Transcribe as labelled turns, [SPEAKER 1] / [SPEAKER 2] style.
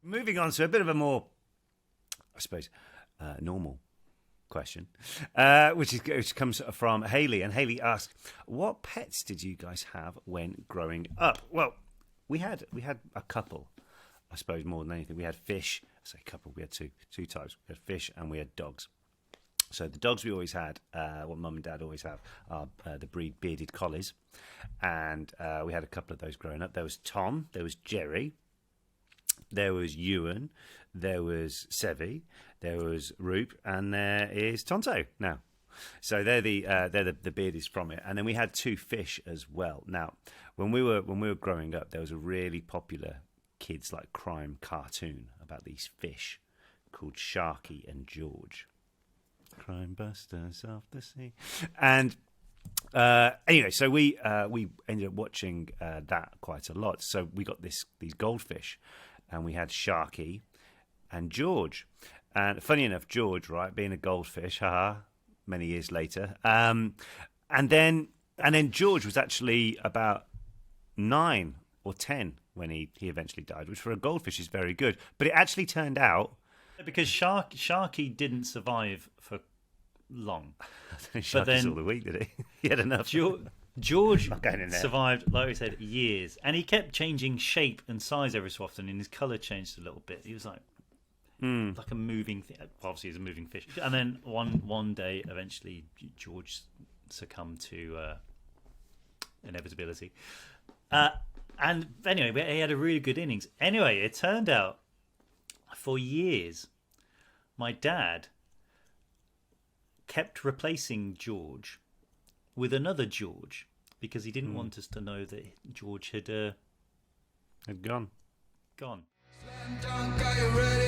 [SPEAKER 1] Moving on to a bit of a more, I suppose, normal question, which comes from Hayley. And Hayley asks, what pets did you guys have when growing up? Well, we had a couple, I suppose, more than anything. We had fish. I say couple, we had two types. We had fish and we had dogs. So the dogs we always had, what Mum and Dad always have, are the breed bearded collies. And we had a couple of those growing up. There was Tom, there was Jerry, there was Ewan, there was Sevi, there was Roop, and there is Tonto now. So they're the beardies from it. And then we had two fish as well. Now, when we were growing up, there was a really popular kids like crime cartoon about these fish called Sharky and George. Crime busters of the sea. And anyway, so we ended up watching that quite a lot. So we got these goldfish, and we had Sharky and George. And funny enough, George, right, being a goldfish, many years later. And then George was actually about 9 or 10 when he eventually died, which for a goldfish is very good. But it actually turned out,
[SPEAKER 2] because Sharky didn't survive for long.
[SPEAKER 1] Sharky then all the week, did he? He had enough.
[SPEAKER 2] George survived, like we said, years, and he kept changing shape and size every so often, and his colour changed a little bit. He was like a moving thing. Obviously, he's a moving fish. And then one day, eventually, George succumbed to inevitability. And anyway, he had a really good innings. Anyway, it turned out, for years, my dad kept replacing George with another George because he didn't want us to know that George had
[SPEAKER 1] gone.
[SPEAKER 3] Slam dunk, are you ready?